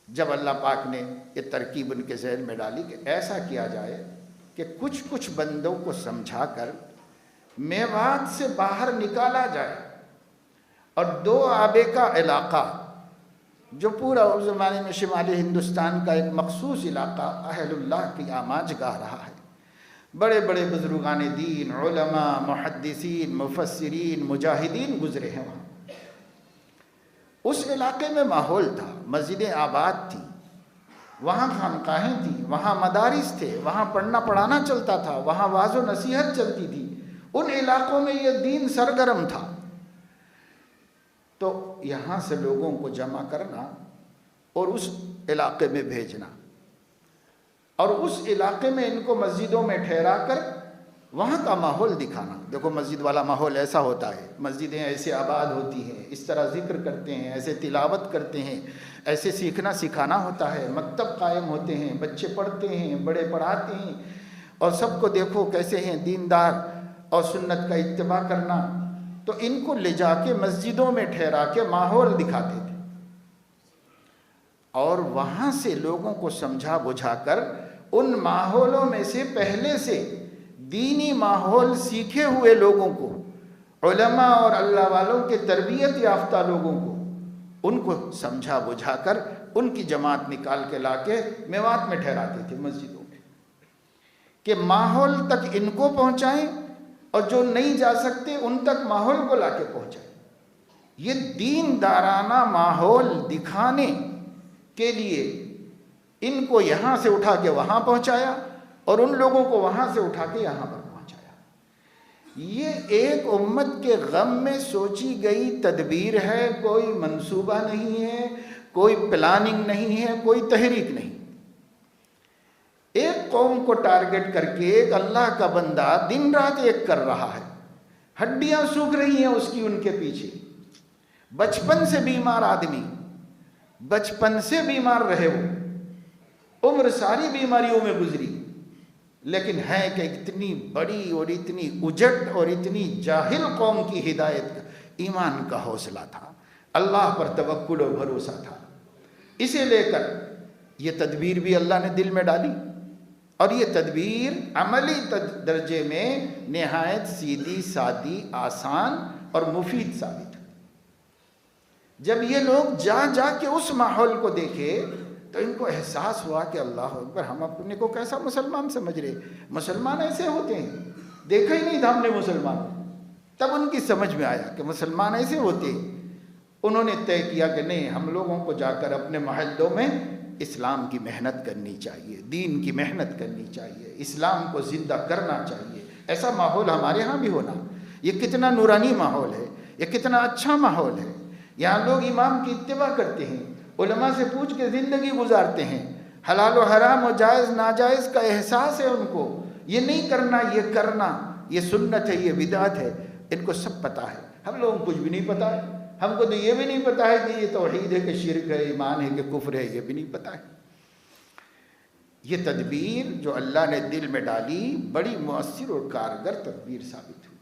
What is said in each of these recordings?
جب اللہ پاک نے یہ ترکیب ان کے ذہن میں ڈالی کہ ایسا کیا جائے کہ کچھ بندوں کو سمجھا کر میوات سے باہر نکالا جائے، اور دو آبے کا علاقہ جو پورا اس زمانے میں شمالی ہندوستان کا ایک مخصوص علاقہ اہل اللہ کی آماج گاہ رہا ہے، بڑے بڑے بزرگان دین، علماء، محدثین، مفسرین، مجاہدین گزرے ہیں وہاں۔ اس علاقے میں ماحول تھا، مسجدیں آباد تھیں، وہاں خانقاہیں تھیں، وہاں مدارس تھے، وہاں پڑھنا پڑھانا چلتا تھا، وہاں واعظ و نصیحت چلتی تھی، ان علاقوں میں یہ دین سرگرم تھا۔ تو یہاں سے لوگوں کو جمع کرنا اور اس علاقے میں بھیجنا، اور اس علاقے میں ان کو مسجدوں میں ٹھہرا کر وہاں کا ماحول دکھانا۔ دیکھو مسجد والا ماحول ایسا ہوتا ہے، مسجدیں ایسے آباد ہوتی ہیں، اس طرح ذکر کرتے ہیں، ایسے تلاوت کرتے ہیں، ایسے سیکھنا سکھانا ہوتا ہے، مکتب قائم ہوتے ہیں، بچے پڑھتے ہیں، بڑے پڑھاتے ہیں، اور سب کو دیکھو کیسے ہیں دیندار اور سنت کا اتباع کرنا۔ تو ان کو لے جا کے مسجدوں میں ٹھہرا کے ماحول دکھاتے تھے، اور وہاں سے لوگوں کو سمجھا بجھا کر ان ماحولوں میں سے پہلے سے دینی ماحول سیکھے ہوئے لوگوں کو، علماء اور اللہ والوں کے تربیت یافتہ لوگوں کو، ان کو سمجھا بجھا کر ان کی جماعت نکال کے لا کے میوات میں ٹھہراتے تھے مسجدوں میں، کہ ماحول تک ان کو پہنچائیں، اور جو نہیں جا سکتے ان تک ماحول کو لا کے پہنچائیں۔ یہ دین دارانہ ماحول دکھانے کے لیے ان کو یہاں سے اٹھا کے وہاں پہنچایا، اور ان لوگوں کو وہاں سے اٹھا کے یہاں پر پہنچایا۔ یہ ایک امت کے غم میں سوچی گئی تدبیر ہے، کوئی منصوبہ نہیں ہے، کوئی پلاننگ نہیں ہے، کوئی تحریک نہیں۔ ایک قوم کو ٹارگٹ کر کے ایک اللہ کا بندہ دن رات ایک کر رہا ہے، ہڈیاں سوکھ رہی ہیں اس کی ان کے پیچھے، بچپن سے بیمار آدمی، بچپن سے بیمار رہے وہ، عمر ساری بیماریوں میں گزری، لیکن ہے کہ اتنی بڑی اور اتنی اجٹ اور اتنی جاہل قوم کی ہدایت کا ایمان کا حوصلہ تھا، اللہ پر توکل و بھروسہ تھا۔ اسے لے کر یہ تدبیر بھی اللہ نے دل میں ڈالی، اور یہ تدبیر عملی درجے میں نہایت سیدھی سادی، آسان اور مفید ثابت ہے۔ جب یہ لوگ جا جا کے اس ماحول کو دیکھے تو ان کو احساس ہوا کہ اللہ اکبر، ہم اپنے کو کیسا مسلمان سمجھ رہے، مسلمان ایسے ہوتے ہیں، دیکھا ہی نہیں تھا ہم نے مسلمان۔ تب ان کی سمجھ میں آیا کہ مسلمان ایسے ہوتے ہیں۔ انہوں نے طے کیا کہ نہیں، ہم لوگوں کو جا کر اپنے محلوں میں اسلام کی محنت کرنی چاہیے، دین کی محنت کرنی چاہیے، اسلام کو زندہ کرنا چاہیے۔ ایسا ماحول ہمارے ہاں بھی ہونا۔ یہ کتنا نورانی ماحول ہے، یہ کتنا اچھا ماحول ہے۔ یہاں لوگ امام کی اتباع کرتے ہیں، علماء سے پوچھ کے زندگی گزارتے ہیں، حلال و حرام و جائز ناجائز کا احساس ہے ان کو، یہ نہیں کرنا، یہ کرنا، یہ سنت ہے، یہ بدعت ہے، ان کو سب پتہ ہے۔ ہم لوگوں کو کچھ بھی نہیں پتہ ہے، ہم کو تو یہ بھی نہیں پتہ ہے کہ یہ توحید ہے کہ شرک ہے، ایمان ہے کہ کفر ہے، یہ بھی نہیں پتہ ہے۔ یہ تدبیر جو اللہ نے دل میں ڈالی بڑی مؤثر اور کارگر تدبیر ثابت ہوئی۔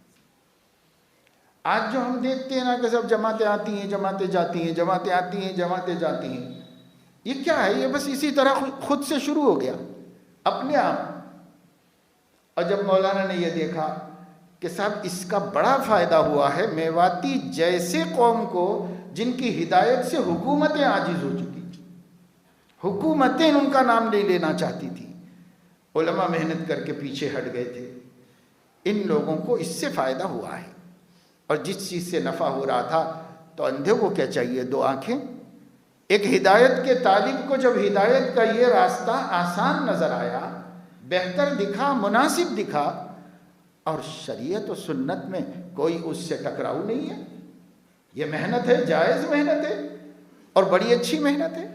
آج جو ہم دیکھتے ہیں نا کہ سب جماعتیں آتی ہیں، جماعتیں جاتی ہیں، جماعتیں آتی ہیں، جماعتیں جاتی ہیں، یہ کیا ہے؟ یہ بس اسی طرح خود سے شروع ہو گیا اپنے آپ۔ اور جب مولانا نے یہ دیکھا کہ صاحب اس کا بڑا فائدہ ہوا ہے میواتی جیسے قوم کو جن کی ہدایت سے حکومتیں عاجز ہو چکی تھیں، حکومتیں ان کا نام نہیں لینا چاہتی تھیں، علماء محنت کر کے پیچھے ہٹ گئے تھے، ان لوگوں کو اس سے فائدہ ہوا ہے۔ اور جس چیز سے نفع ہو رہا تھا تو اندھے کو کیا چاہیے؟ دو آنکھیں۔ ایک ہدایت کے طالب کو جب ہدایت کا یہ راستہ آسان نظر آیا، بہتر دکھا، مناسب دکھا، اور شریعت و سنت میں کوئی اس سے ٹکراؤ نہیں ہے، یہ محنت ہے، جائز محنت ہے اور بڑی اچھی محنت ہے،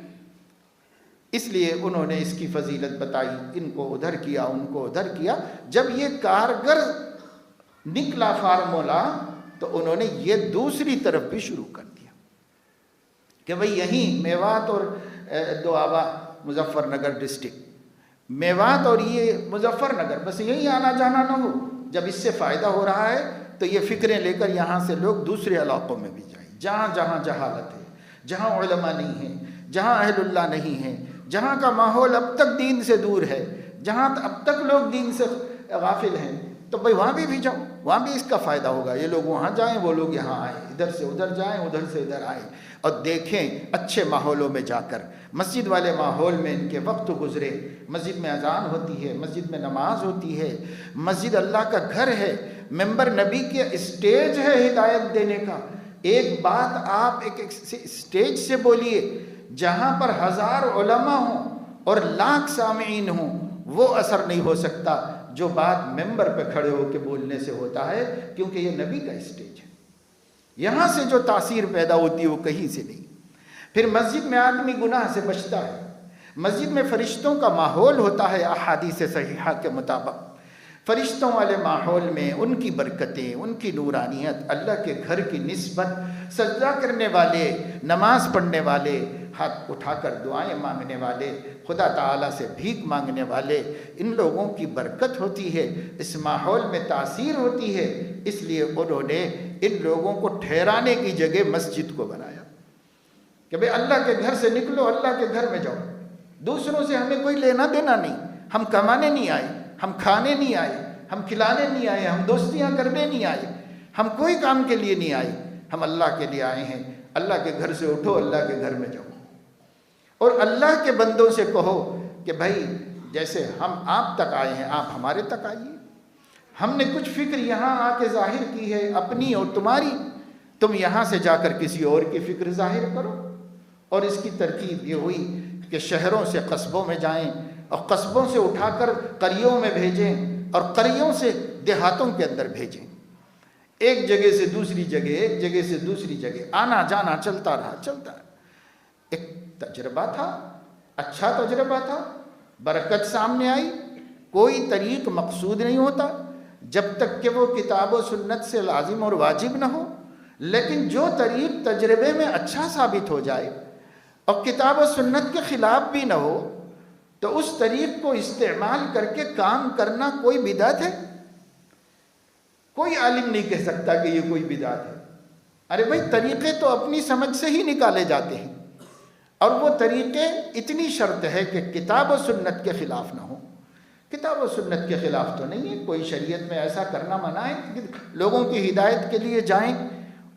اس لیے انہوں نے اس کی فضیلت بتائی، ان کو ادھر کیا، ان کو ادھر کیا۔ جب یہ کارگر نکلا فارمولا تو انہوں نے یہ دوسری طرف بھی شروع کر دیا کہ بھئی یہیں میوات اور دوآبا مظفر نگر ڈسٹرکٹ، میوات اور یہ مظفر نگر، بس یہیں آنا جانا نہ ہو۔ جب اس سے فائدہ ہو رہا ہے تو یہ فکریں لے کر یہاں سے لوگ دوسرے علاقوں میں بھی جائیں، جہاں جہاں جہالت ہے، جہاں علماء نہیں ہیں، جہاں اہل اللہ نہیں ہیں، جہاں کا ماحول اب تک دین سے دور ہے، جہاں اب تک لوگ دین سے غافل ہیں، تو بھائی وہاں بھی جاؤ، وہاں بھی اس کا فائدہ ہوگا۔ یہ لوگ وہاں جائیں، وہ لوگ یہاں آئیں، ادھر سے ادھر جائیں، ادھر سے ادھر آئیں، اور دیکھیں اچھے ماحولوں میں جا کر، مسجد والے ماحول میں ان کے وقت گزرے۔ مسجد میں اذان ہوتی ہے، مسجد میں نماز ہوتی ہے، مسجد اللہ کا گھر ہے، ممبر نبی کے اسٹیج ہے ہدایت دینے کا۔ ایک بات آپ ایک اسٹیج سے بولیے جہاں پر 1000 علماء ہوں اور لاکھ سامعین ہوں، وہ اثر نہیں ہو سکتا جو بات ممبر پہ کھڑے ہو کے بولنے سے ہوتا ہے، کیونکہ یہ نبی کا اسٹیج ہے۔ یہاں سے جو تاثیر پیدا ہوتی ہے وہ کہیں سے نہیں۔ پھر مسجد میں آدمی گناہ سے بچتا ہے، مسجد میں فرشتوں کا ماحول ہوتا ہے، احادیث صحیحہ کے مطابق فرشتوں والے ماحول میں ان کی برکتیں، ان کی نورانیت، اللہ کے گھر کی نسبت، سجدہ کرنے والے، نماز پڑھنے والے، ہاتھ اٹھا کر دعائیں مانگنے والے، خدا تعالیٰ سے بھیک مانگنے والے، ان لوگوں کی برکت ہوتی ہے، اس ماحول میں تاثیر ہوتی ہے۔ اس لیے انہوں نے ان لوگوں کو ٹھہرانے کی جگہ مسجد کو بنایا کہ بھئی اللہ کے گھر سے نکلو، اللہ کے گھر میں جاؤ، دوسروں سے ہمیں کوئی لینا دینا نہیں، ہم کمانے نہیں آئے، ہم کھانے نہیں آئے، ہم کھلانے نہیں آئے، ہم دوستیاں کرنے نہیں آئے، ہم کوئی کام کے لیے نہیں آئے، ہم اللہ کے لیے آئے ہیں۔ اللہ کے گھر سے اٹھو، اللہ کے گھر میں جاؤ، اور اللہ کے بندوں سے کہو کہ بھائی جیسے ہم آپ تک آئے ہیں آپ ہمارے تک آئیے۔ ہم نے کچھ فکر یہاں آ کے ظاہر کی ہے، اپنی اور تمہاری، تم یہاں سے جا کر کسی اور کی فکر ظاہر کرو۔ اور اس کی ترکیب یہ ہوئی کہ شہروں سے قصبوں میں جائیں، اور قصبوں سے اٹھا کر قریوں میں بھیجیں، اور قریوں سے دیہاتوں کے اندر بھیجیں۔ ایک جگہ سے دوسری جگہ، ایک جگہ سے دوسری جگہ آنا جانا چلتا رہا۔ ایک تجربہ تھا، اچھا تجربہ تھا، برکت سامنے آئی۔ کوئی طریق مقصود نہیں ہوتا جب تک کہ وہ کتاب و سنت سے لازم اور واجب نہ ہو، لیکن جو طریق تجربے میں اچھا ثابت ہو جائے اور کتاب و سنت کے خلاف بھی نہ ہو، تو اس طریق کو استعمال کر کے کام کرنا کوئی بدعت ہے؟ کوئی عالم نہیں کہہ سکتا کہ یہ کوئی بدعت ہے۔ ارے بھائی طریقے تو اپنی سمجھ سے ہی نکالے جاتے ہیں، اور وہ طریقے اتنی شرط ہے کہ کتاب و سنت کے خلاف نہ ہو۔ کتاب و سنت کے خلاف تو نہیں ہے، کوئی شریعت میں ایسا کرنا منع ہے کہ لوگوں کی ہدایت کے لیے جائیں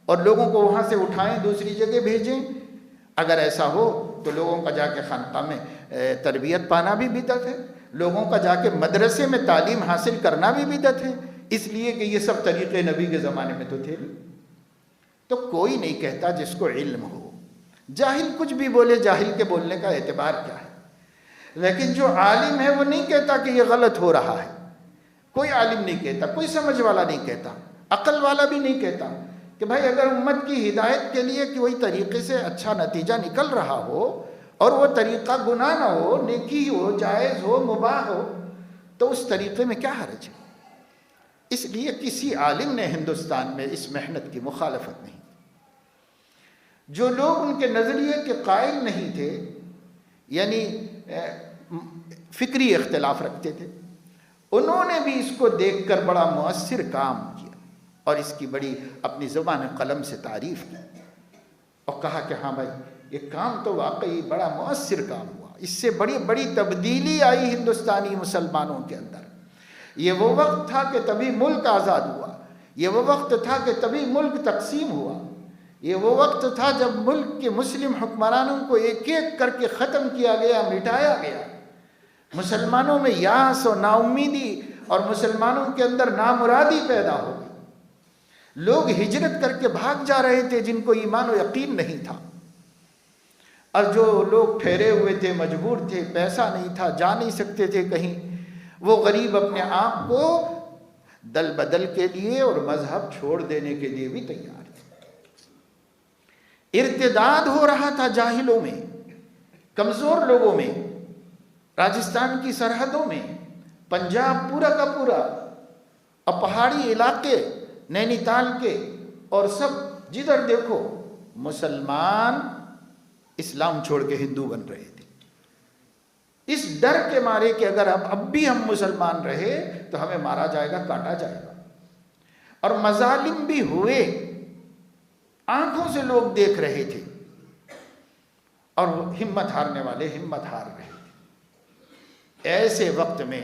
اور لوگوں کو وہاں سے اٹھائیں دوسری جگہ بھیجیں۔ اگر ایسا ہو تو لوگوں کا جا کے خانقاہ میں تربیت پانا بھی بدعت ہے، لوگوں کا جا کے مدرسے میں تعلیم حاصل کرنا بھی بدعت ہے، اس لیے کہ یہ سب طریقے نبی کے زمانے میں تو تھے نہیں۔ تو کوئی نہیں کہتا جس کو علم ہو، جاہل کچھ بھی بولے، جاہل کے بولنے کا اعتبار کیا ہے؟ لیکن جو عالم ہے وہ نہیں کہتا کہ یہ غلط ہو رہا ہے، کوئی عالم نہیں کہتا، کوئی سمجھ والا نہیں کہتا، عقل والا بھی نہیں کہتا کہ بھائی اگر امت کی ہدایت کے لیے کہ وہی طریقے سے اچھا نتیجہ نکل رہا ہو اور وہ طریقہ گناہ نہ ہو، نیکی ہو، جائز ہو، مباح ہو، تو اس طریقے میں کیا حرج ہے؟ اس لیے کسی عالم نے ہندوستان میں اس محنت کی مخالفت نہیں۔ جو لوگ ان کے نظریے کے قائل نہیں تھے، یعنی فکری اختلاف رکھتے تھے، انہوں نے بھی اس کو دیکھ کر بڑا مؤثر کام کیا اور اس کی بڑی اپنی زبان قلم سے تعریف کی اور کہا کہ ہاں بھائی یہ کام تو واقعی بڑا مؤثر کام ہوا، اس سے بڑی بڑی تبدیلی آئی ہندوستانی مسلمانوں کے اندر۔ یہ وہ وقت تھا کہ تبھی ملک آزاد ہوا، یہ وہ وقت تھا کہ تبھی ملک تقسیم ہوا، یہ وہ وقت تھا جب ملک کے مسلم حکمرانوں کو ایک ایک کر کے ختم کیا گیا، مٹایا گیا، مسلمانوں میں یاس اور نا امیدی اور مسلمانوں کے اندر نامرادی پیدا ہو گئی۔ لوگ ہجرت کر کے بھاگ جا رہے تھے جن کو ایمان و یقین نہیں تھا، اور جو لوگ ٹھہرے ہوئے تھے، مجبور تھے، پیسہ نہیں تھا، جا نہیں سکتے تھے کہیں، وہ غریب اپنے آپ کو دل بدل کے لیے اور مذہب چھوڑ دینے کے لیے بھی تیار تھے۔ ارتداد ہو رہا تھا جاہلوں میں، کمزور لوگوں میں، راجستھان کی سرحدوں میں، پنجاب پورا کا پورا، اور پہاڑی علاقے نینی تال کے، اور سب جدھر دیکھو مسلمان اسلام چھوڑ کے ہندو بن رہے تھے، اس ڈر کے مارے کہ اگر اب بھی ہم مسلمان رہے تو ہمیں مارا جائے گا، کاٹا جائے گا۔ اور مظالم بھی ہوئے، آنکھوں سے لوگ دیکھ رہے تھے، اور وہ ہمت ہارنے والے ہمت ہار رہے تھے۔ ایسے وقت میں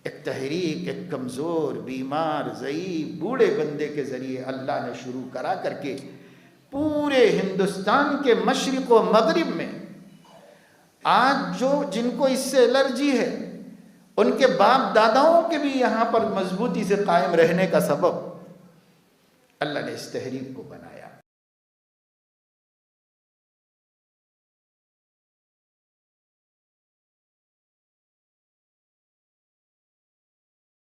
ایک تحریک ایک کمزور، بیمار، ضعیف، بوڑھے بندے کے ذریعے اللہ نے شروع کرا کر کے پورے ہندوستان کے مشرق و مغرب میں آج جن کو اس سے الرجی ہے، ان کے باپ داداؤں کے بھی یہاں پر مضبوطی سے قائم رہنے کا سبب اللہ نے اس تحریک کو بنایا۔